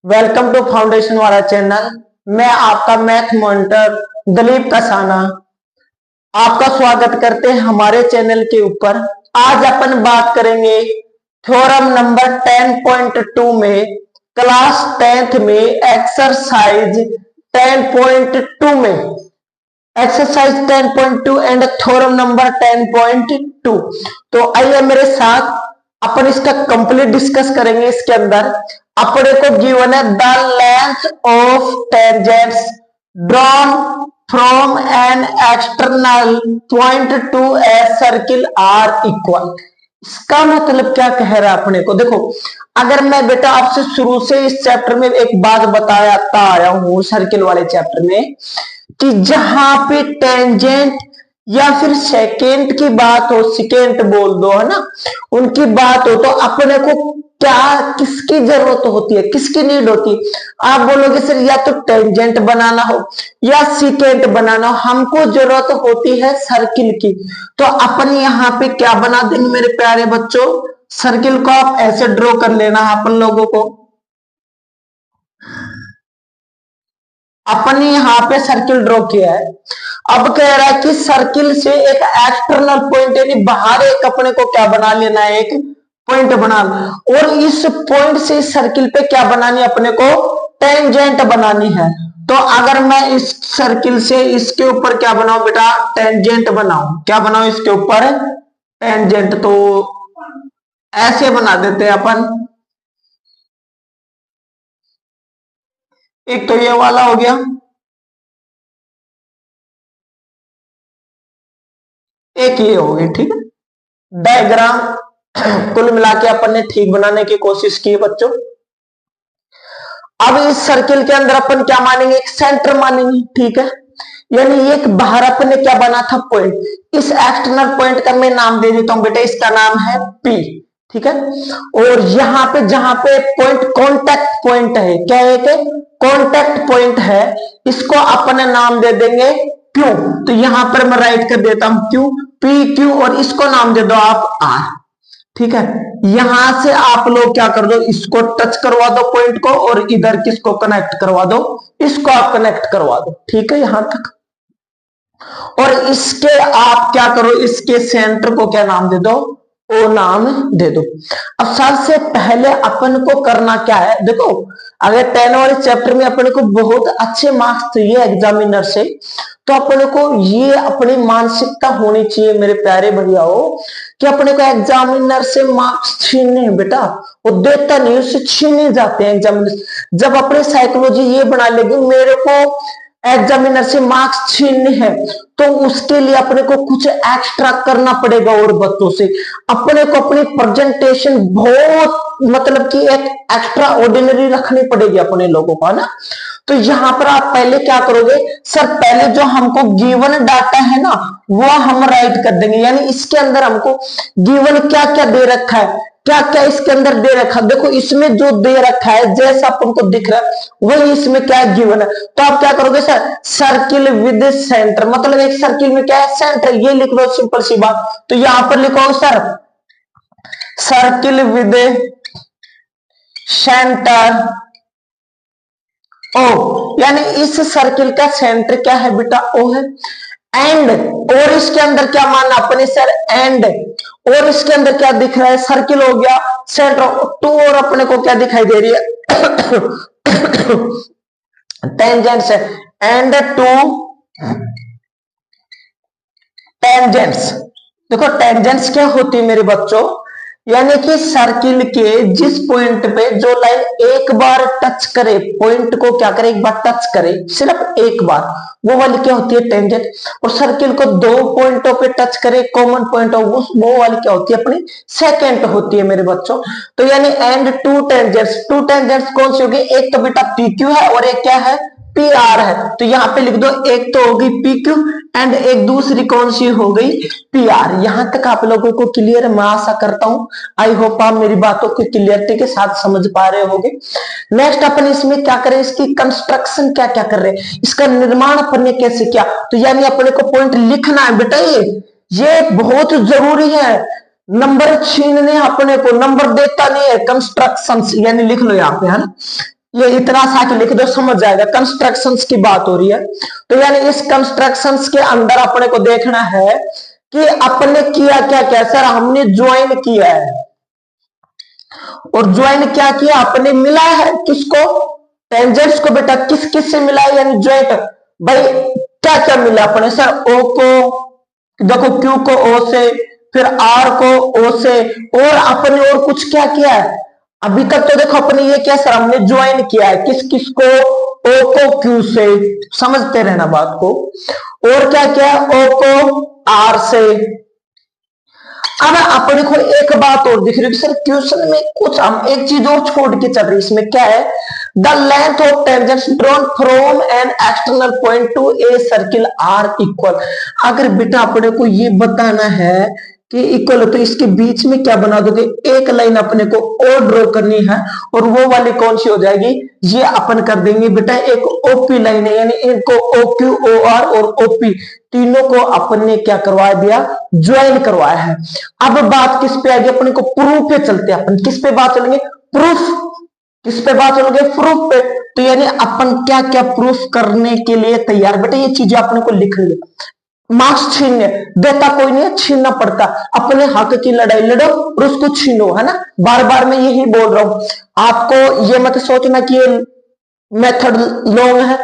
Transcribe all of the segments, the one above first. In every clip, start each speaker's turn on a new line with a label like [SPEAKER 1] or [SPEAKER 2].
[SPEAKER 1] Welcome to foundation वाला channel. मैं आपका मैथ मॉनिटर दलीप कसाना आपका स्वागत करते हैं हमारे चैनल के ऊपर। आज अपन बात करेंगे थ्योरम नंबर 10.2 में क्लास 10th में एक्सरसाइज 10.2 में एक्सरसाइज 10.2 एंड थ्योरम नंबर 10.2। तो आइए मेरे साथ अपन इसका कंप्लीट डिस्कस करेंगे। इसके अंदर अपने को गिवन है the length of tangents drawn from an external point to a circle are equal. इसका मतलब क्या कह रहा है अपने को? देखो, अगर मैं बेटा आपसे शुरू से इस चैप्टर में एक बात बताता आया हूं सर्किल वाले चैप्टर में कि जहां पे टेंजेंट या फिर सेकेंड की बात हो, सेकेंड बोल दो, है ना, उनकी बात हो, तो अपने को क्या किसकी जरूरत होती है, किसकी नीड होती है? आप बोलोगे सर या तो टेंजेंट बनाना हो या सेकेंड बनाना हो, हमको जरूरत होती है सर्किल की। तो अपन यहाँ पे क्या बना देंगे मेरे प्यारे बच्चों? सर्किल को आप ऐसे ड्रॉ कर लेना है अपन लोगों को। अपन ने यहाँ पे सर्किल ड्रॉ किया है। अब कह रहा है कि सर्किल से एक एक्सटर्नल पॉइंट यानी बाहर एक अपने को क्या बना लेना है, एक पॉइंट बना, और इस पॉइंट से इस सर्किल पे क्या बनानी है अपने को? टेंजेंट बनानी है। तो अगर मैं इस सर्किल से इसके ऊपर क्या बनाऊं बेटा? टेंजेंट बनाऊं। क्या बनाऊं इसके ऊपर? टेंजेंट। तो ऐसे बना देते हैं अपन। एक तो ये वाला हो गया, एक ये हो गई, ठीक है। डायग्राम कुल मिला के अपन ने ठीक बनाने की कोशिश की बच्चों। अब इस सर्किल के अंदर अपन क्या मानेंगे? एक सेंटर मानेंगे, ठीक है। यानी एक बाहर अपन ने क्या बना था? पॉइंट। इस एक्सटर्नल पॉइंट का मैं नाम दे देता हूं बेटा, इसका नाम है P, ठीक है। और यहाँ पे जहां पे पॉइंट कॉन्टेक्ट पॉइंट है, क्या है कि कॉन्टेक्ट पॉइंट है, इसको अपन नाम दे देंगे Q। तो यहां पर मैं राइट कर देता हूं Q, PQ, और इसको नाम दे दो आप R, ठीक है। यहां से आप लोग क्या कर दो? इसको टच करवा दो पॉइंट को, और इधर किसको कनेक्ट करवा दो? इसको आप कनेक्ट करवा दो, ठीक है, यहां तक। और इसके आप क्या करो? इसके सेंटर को क्या नाम दे दो? ओ नाम दे दो। अब सबसे पहले अपन को करना क्या है? देखो, अगर 10 वाले चैप्टर में अपने को बहुत अच्छे मार्क्स चाहिए एग्जामिनर से, तो अपने को ये अपनी मानसिकता होनी चाहिए मेरे प्यारे भैयाओ कि अपने को एग्जामिनर से मार्क्स छीनने हैं बेटा। वो देता नहीं, उससे छीने जाते हैं एग्जामिनर। जब अपनी साइकोलॉजी ये बना लेगी मेरे को एग्जामिनर से मार्क्स छीनने हैं, तो उसके लिए अपने को कुछ एक्स्ट्रा करना पड़ेगा और बच्चों से। अपने को अपनी प्रेजेंटेशन बहुत मतलब कि एक एक्स्ट्रा ऑर्डिनरी रखनी पड़ेगी अपने लोगों को, है ना। तो यहां पर आप पहले क्या करोगे? सर पहले जो हमको गिवन डाटा है ना, वो हम राइट कर देंगे। यानी इसके अंदर हमको गिवन क्या क्या दे रखा है, क्या क्या इसके अंदर दे रखा है। देखो, इसमें जो दे रखा है जैसा आपको दिख रहा है वही इसमें क्या गिवन है। तो आप क्या करोगे? सर सर्किल विद सेंटर, मतलब एक सर्किल में क्या है? सेंटर। ये लिख लो, सिंपल सी बात। तो यहां पर लिखो sir circle with centre O, यानी इस सर्किल का सेंटर क्या है बेटा? ओ है। एंड, और इसके अंदर क्या मानना अपने? सर एंड, और इसके अंदर क्या दिख रहा है? सर्किल हो गया, सेंटर टू, और अपने को क्या दिखाई दे रही है? टेंजेंट्स है। And to tangents. देखो, टेंजेंट्स क्या होती है मेरे बच्चों? यानी कि सर्किल के जिस पॉइंट पे जो लाइन एक बार टच करे, पॉइंट को क्या करे? एक बार टच करे, सिर्फ एक बार, वो वाली क्या होती है? टेंजेंट। और सर्किल को दो पॉइंटों पे टच करे, कॉमन पॉइंट हो, वो वाली क्या होती है? अपनी सेकेंड होती है मेरे बच्चों। तो यानी and to tangents. To tangents कौन सी होगी? एक तो बेटा PQ है और एक क्या है? PR है। तो यहां पे लिख दो, एक तो होगी PQ एंड एक दूसरी कौन सी हो गई? PR। यहां तक आप लोगों को क्लियर? मैं आशा करता हूं, आई होप आप मेरी बातों को क्लियरिटी के साथ समझ पा रहे होंगे। नेक्स्ट अपन इसमें क्या करें? इसकी कंस्ट्रक्शन क्या क्या कर रहे हैं, इसका निर्माण अपन ने कैसे किया। तो यानी अपने को पॉइंट लिखना है बेटा, ये बहुत जरूरी है। नंबर छीनने अपने को, नंबर देता नहीं है। कंस्ट्रक्शन यानी लिख लो यहाँ पे, है ना। ये इतना सा कि लिख दो, समझ जाएगा। कंस्ट्रक्शंस की बात हो रही है, तो यानी इस कंस्ट्रक्शंस के अंदर अपने को देखना है कि अपने किया क्या क्या। सर हमने ज्वाइन किया है, और ज्वाइन क्या किया अपने, मिला है किसको, टेंजेंट्स को। बेटा किस किस से मिला है, यानी ज्वाइंट। भाई क्या क्या मिला अपने, सर ओ को देखो, क्यू को ओ से, फिर आर को ओ से, और अपने और कुछ क्या किया है अभी तक। तो देखो अपने ये क्या सर, हमने ज्वाइन किया है किस किस को, ओ को क्यू से, समझते रहना बात को। और क्या क्या, ओ को आर से। अब अपने को एक बात और दिख रही है सर, क्वेश्चन में कुछ हम एक चीज और छोड़ के चल रही है। इसमें क्या है, the length of tangents drawn from an external point to a circle are equal. अगर बेटा अपने को ये बताना है कि इक्वल, तो इसके बीच में क्या बना दोगे, एक लाइन अपने को और ड्रॉ करनी है, और वो वाली कौन सी हो जाएगी, ये अपन कर देंगे बेटा एक ओपी लाइन है, यानी इनको ओ क्यू ओ आर और ओपी तीनों को अपन ने क्या करवा दिया, ज्वाइन करवाया है। अब बात किस पे आएगी, अपने को प्रूफ पे चलते हैं। अपन किस पे बात चलेंगे, प्रूफ। किस पे बात चलोगे, प्रूफ पे। तो यानी अपन क्या क्या प्रूफ करने के लिए तैयार, बेटा ये चीजें अपने को लिख ली। मार्क्स छीनने देता कोई नहीं है, छीनना पड़ता। अपने हक की लड़ाई लड़ो और उसको छीनो, है ना। बार बार मैं यही बोल रहा हूं आपको, ये मत सोचना कि ये मेथड लॉन्ग है,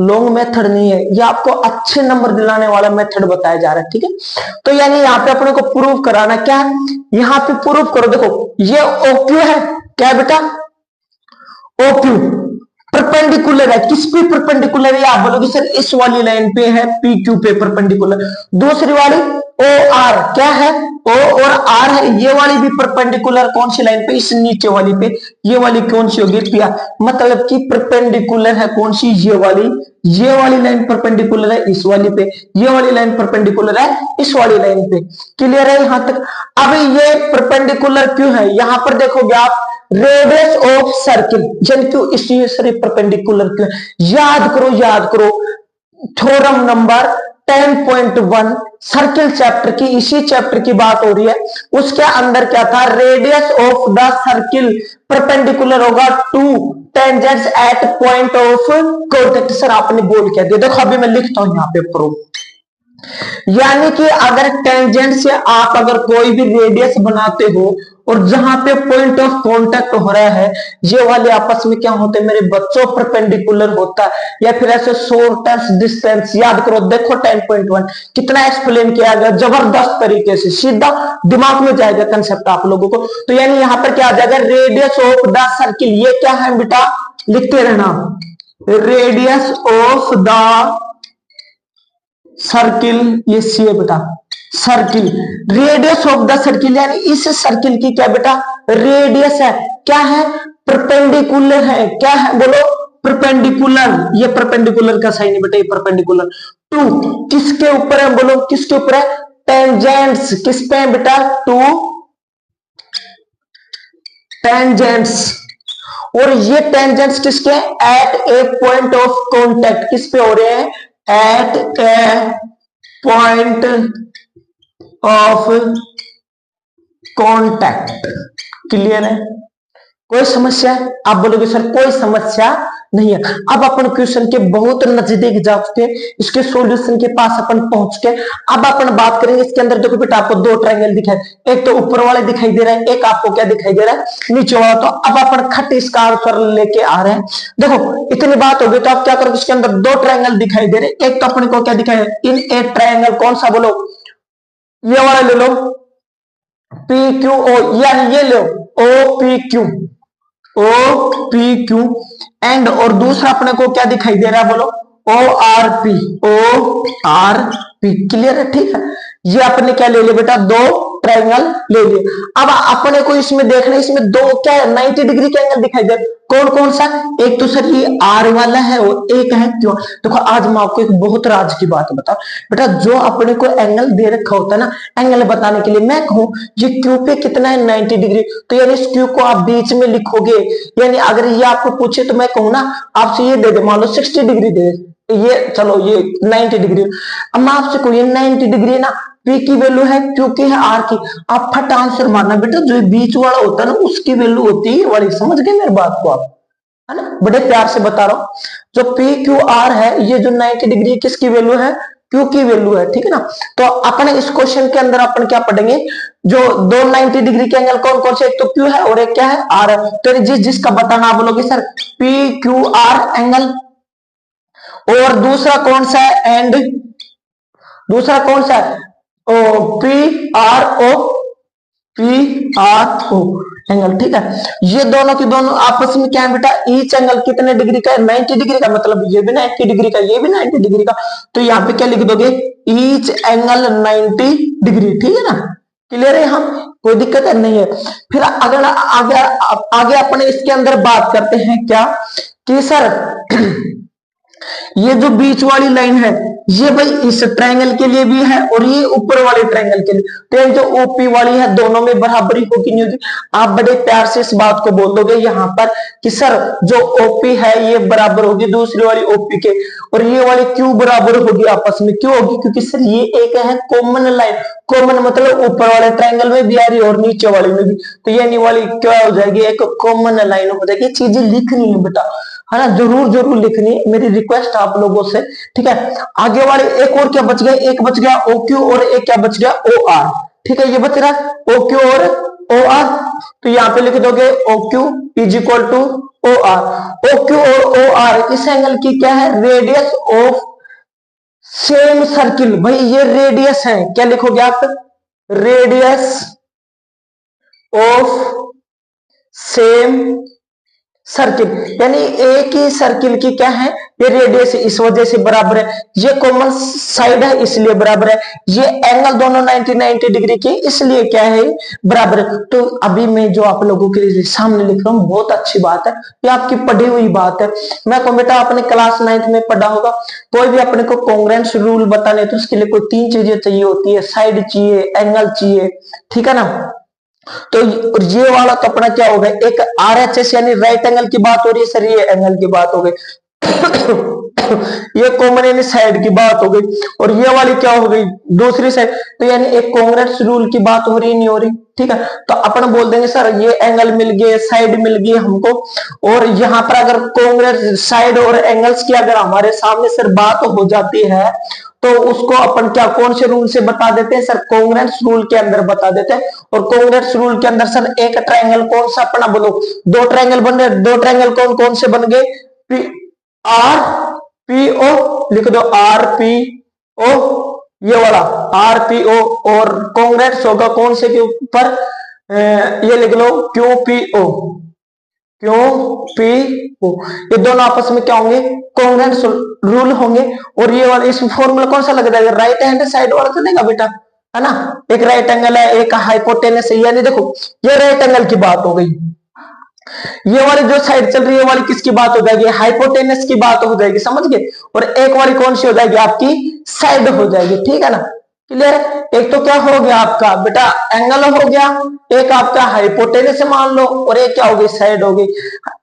[SPEAKER 1] लॉन्ग मेथड नहीं है, ये आपको अच्छे नंबर दिलाने वाला मेथड बताया जा रहा है, ठीक है। तो यानी यहाँ पे अपने को प्रूव कराना क्या है, यहाँ पे प्रूव करो। देखो ये ओक्यू है, क्या है बेटा, ओक्यू परपेंडिकुलर है, किस पे परपेंडिकुलर है, आप बोलोगे सर इस वाली लाइन पे है, पी क्यू पे परपेंडिकुलर। दूसरी वाली ओ आर क्या है, ओ और आर है, ये वाली भी परपेंडिकुलर कौन सी लाइन पे, इस नीचे वाली पे। ये वाली कौन सी होगी, पी आर, मतलब कि परपेंडिकुलर है कौन सी, ये वाली लाइन परपेंडिकुलर है इस वाली पे, ये वाली लाइन परपेंडिकुलर है इस वाली लाइन पे। क्लियर है यहां तक। अब ये परपेंडिकुलर क्यों है, यहां पर देखोगे आप, रेडियस ऑफ सर्किल, जन क्यों इसी से परपेंडिकुलर क्यों, याद करो थ्योरम नंबर 10.1 सर्किल चैप्टर की, इसी चैप्टर की बात हो रही है। उसके अंदर क्या था, radius of the circle perpendicular होगा to tangents at point of contact. Sir आपने बोल क्या दिया, देखो अभी मैं लिखता हूं यहाँ पे प्रूफ। यानी कि अगर टेंजेंट से आप अगर कोई भी रेडियस बनाते हो, और जहां पे पॉइंट ऑफ कांटेक्ट हो रहा है, ये वाले आपस में क्या होते हैं मेरे बच्चों, परपेंडिकुलर होता है, या फिर ऐसे शॉर्टेस्ट डिस्टेंस। याद करो, देखो 10.1 कितना एक्सप्लेन किया गया जबरदस्त तरीके से, सीधा दिमाग में जाएगा कंसेप्ट आप लोगों को। तो यानी यहां पर क्या आ जाएगा, रेडियस ऑफ द सर्किल, ये क्या है बेटा, लिखते रहना, रेडियस ऑफ द सर्किल, ये सी है बेटा, circle, radius of the circle, यानी इस सर्किल की क्या बेटा, रेडियस है, क्या है, परपेंडिकुलर है, क्या है बोलो, परपेंडिकुलर। ये परपेंडिकुलर का साइन है बेटा, ये परपेंडिकुलर टू किसके ऊपर है, बोलो किसके ऊपर है, टेंजेंट्स, किस पे है बेटा, टू टेंजेंट्स। और ये टेंजेंट्स किसके, at a point of contact, किस पे हो रहे हैं, at a point of contact. Clear है, कोई समस्या है, आप बोलोगे सर कोई समस्या नहीं है। अब अपन क्वेश्चन के बहुत नजदीक जा चुके, इसके सॉल्यूशन के पास अपन पहुंच के, अब अपन बात करेंगे इसके अंदर। देखो बेटा आपको दो ट्रायंगल दिखाई, एक तो ऊपर वाले दिखाई दे रहा है, एक आपको क्या दिखाई दे रहा है, नीचे वाला। तो अब अपन खट इसका आंसर लेके आ रहे हैं। देखो इतनी बात हो गई, तो आप क्या करोगे, इसके अंदर दो ट्रायंगल दिखाई दे रहे, एक तो अपन को क्या दिखाई, इन ए ट्रायंगल, कौन सा बोलो, ये वाला ले लो, पी क्यू ओ, यानी ये लो O P Q, O P Q and, और दूसरा अपने को क्या दिखाई दे रहा है, बोलो O R P, O R P. Clear है, ठीक है। ये अपने क्या ले लिया बेटा, दो ट्रायंगल ले लिए। अब अपने को इसमें देखना, इसमें दो क्या है, 90 डिग्री के एंगल दिखाई दे, कौन कौन सा, एक तो सर ये आर वाला है और एक है क्यों। देखो आज मैं आपको एक बहुत राज की बात बताऊं बेटा, जो अपने को एंगल दे रखा होता है ना, एंगल बताने के लिए मैं कहूं ये क्यू पे कितना है, 90 डिग्री, तो यानी इस क्यू को आप बीच में लिखोगे। यानी अगर ये आपको पूछे तो मैं कहूँ ना आपसे ये दे दे, मान लो 60 डिग्री दे, ये चलो ये 90 डिग्री, अब मैं आपसे कहूँ ये 90 डिग्री ना, पी की वैल्यू है, क्यू की है, आर की, आप फट आंसर मारना बेटा, जो बीच वाला होता है ना उसकी वैल्यू होती है वाली। समझ गए मेरी बात को आप। है ना, बड़े प्यार से बता रहा हूं। जो पी क्यू आर है, ये जो 90 डिग्री किसकी वैल्यू है, क्यू की वैल्यू है, ठीक है ना। तो अपन इस क्वेश्चन के अंदर अपन क्या पढ़ेंगे, जो दो 90 डिग्री के एंगल कौन कौन से, एक तो क्यू है और एक क्या है, आर है। तो जिसका बताना आप बोलोगे sir P Q R angle, और दूसरा कौन सा है, एंड दूसरा कौन सा है, O P R O, P R O angle, ठीक है। ये दोनों की दोनों आपस में क्या है बेटा, ईच एंगल कितने डिग्री का है, 90 डिग्री का, मतलब ये भी 90 डिग्री का, ये भी 90 डिग्री का। तो यहाँ पे क्या लिख दोगे, ईच एंगल 90 डिग्री, ठीक है ना। क्लियर है, हम कोई दिक्कत है नहीं है। फिर अगर आगे अपने इसके अंदर बात करते हैं क्या कि सर ये जो बीच वाली लाइन है, ये भाई इस ट्रायंगल के लिए भी है और ये ऊपर वाले ट्रायंगल के लिए, तो ये जो ओपी वाली है दोनों में बराबरी होगी नहीं होगी। आप बड़े प्यार से इस बात को बोल दोगे यहाँ पर कि सर जो ओपी है ये बराबर होगी दूसरी वाली ओपी के, और ये वाली क्यू बराबर होगी आपस में, क्यों होगी, क्योंकि सर ये एक है कॉमन लाइन, कॉमन मतलब ऊपर वाले ट्रायंगल में भी आ रही है और नीचे वाले में भी, तो ये वाली क्या हो जाएगी, एक कॉमन लाइन हो जाएगी। चीजें लिखनी है बेटा, है ना, जरूर जरूर लिखनी है, मेरी रिक्वेस्ट आप लोगों से, ठीक है। आगे वाले एक और क्या बच गया, एक बच गया ओ क्यू और एक क्या बच गया ओ आर, ठीक है। ये बच रहा है ओ क्यू और ओ आर, तो यहाँ पे लिख दोगे O Q is equal to O R. O Q और ओ आर इस एंगल की क्या है, रेडियस ऑफ सेम सर्किल, भाई ये रेडियस है, क्या लिखोगे आप, रेडियस ऑफ सेम सर्किल, यानी एक ही सर्किल की क्या है, ये रेडियस इस वजह से बराबर है, ये कॉमन साइड है इसलिए बराबर है, ये एंगल दोनों 90 डिग्री के इसलिए क्या है, बराबर है। तो अभी मैं जो आप लोगों के सामने लिख रहा हूँ बहुत अच्छी बात है, ये आपकी पढ़ी हुई बात है। मैं कहूँ बेटा आपने क्लास 9th में पढ़ा होगा, कोई भी अपने को कांग्रुएंस रूल बताने तो उसके लिए कोई 3 चीजें चाहिए होती है, साइड चाहिए, एंगल चाहिए, ठीक है ना। तो ये वाला तो अपना क्या हो गया, एक आरएचएस यानी राइट एंगल की बात हो रही है सर, ये एंगल की बात हो गई ये कॉमन यानी साइड की बात हो गई, और ये वाली क्या हो गई दूसरी साइड, तो यानी एक कांग्रुएंस रूल की बात हो रही नहीं हो रही, ठीक है। तो अपन बोल देंगे सर ये एंगल मिल गए, साइड मिल गई हमको, और यहाँ पर अगर कांग्रुएंस साइड और एंगल्स की अगर हमारे सामने सर बात हो जाती है तो उसको अपन क्या कौन से रूल से बता देते हैं सर, कांग्रुएंस रूल के अंदर बता देते हैं। और कांग्रुएंस रूल के अंदर सर एक ट्रायंगल कौन सा अपना बोलो, दो ट्रायंगल बन रहे, दो ट्रायंगल कौन कौन से बन गए, आर पी ओ, लिख दो आर पी ओ, ये वाला आर पी ओ, और कांग्रुएंस होगा कौन से के ऊपर, ये लिख लो Q P O, Q P O, ये दोनों आपस में क्या होंगे, कांग्रुएंस रूल होंगे। और ये वाला इसमें फॉर्मूला कौन सा लग जाएगा, राइट हैंड साइड वाला चलेगा बेटा, है ना। एक राइट एंगल है एक हाइपोटेनस है, यानी देखो ये राइट एंगल की बात हो गई, ये वाली जो साइड चल रही है वाली किसकी बात हो जाएगी, हाइपोटेनस की बात हो जाएगी, समझ गए। और एक वाली कौन सी हो जाएगी, आपकी साइड हो जाएगी, ठीक है ना। क्लियर, एक तो क्या हो गया आपका बेटा एंगल हो गया, एक आपका हाइपोटेनस मान लो, और एक क्या होगी साइड होगी,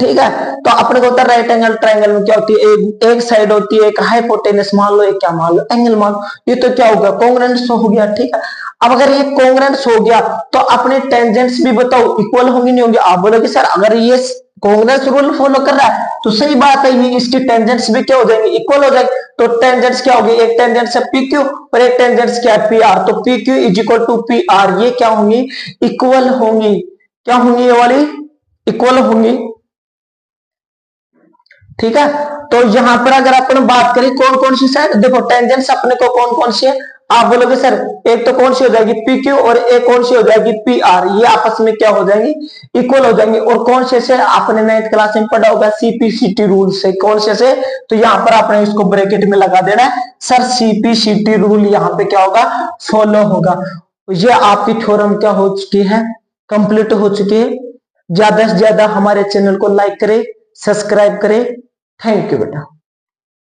[SPEAKER 1] ठीक है। तो अपने को होता है राइट एंगल ट्रायंगल में क्या होती है, एक साइड होती है, एक हाइपोटेनस मान लो, एक क्या मान लो एंगल मान लो, ये तो क्या होगा कांग्रुएंस हो गया, ठीक है। अब अगर ये कांग्रुएंस हो गया तो अपने टेंजेंट्स भी बताओ इक्वल होंगे नहीं होंगे, आप बोलोगे सर अगर ये कांग्रुएंस रूल फॉलो कर रहा है तो सही बात है, ये इसकी टेंजेंट्स भी क्या हो जाएंगे, इक्वल हो जाएंगे। तो टेंजेंट्स क्या होगी, एक टेंजेंट्स है पी क्यू और एक टेंजेंट्स क्या है पी आर, तो P Q is equal to P R, ये क्या होंगी, इक्वल होंगी, क्या होंगी ये वाली इक्वल होंगी, ठीक है। तो यहां पर अगर अपन बात करें कौन कौन सी साइड, देखो टेंजेंट्स अपने को कौन कौन सी है, आप बोलोगे सर एक तो कौन सी हो जाएगी पी क्यू और एक कौन सी हो जाएगी पी आर, ये आपस में क्या हो जाएंगी, इक्वल हो जाएंगी। और कौन से आपने 9th क्लास में पढ़ा होगा सीपीसीटी रूल से, कौन से, तो यहाँ पर आपने इसको ब्रैकेट में लगा देना है सर, सीपीसीटी रूल यहाँ पे क्या होगा, फॉलो होगा। ये आपकी थ्योरम क्या हो चुकी है, कंप्लीट हो चुकी है। ज्यादा से ज्यादा हमारे चैनल को लाइक करें, सब्सक्राइब करें, थैंक यू बेटा।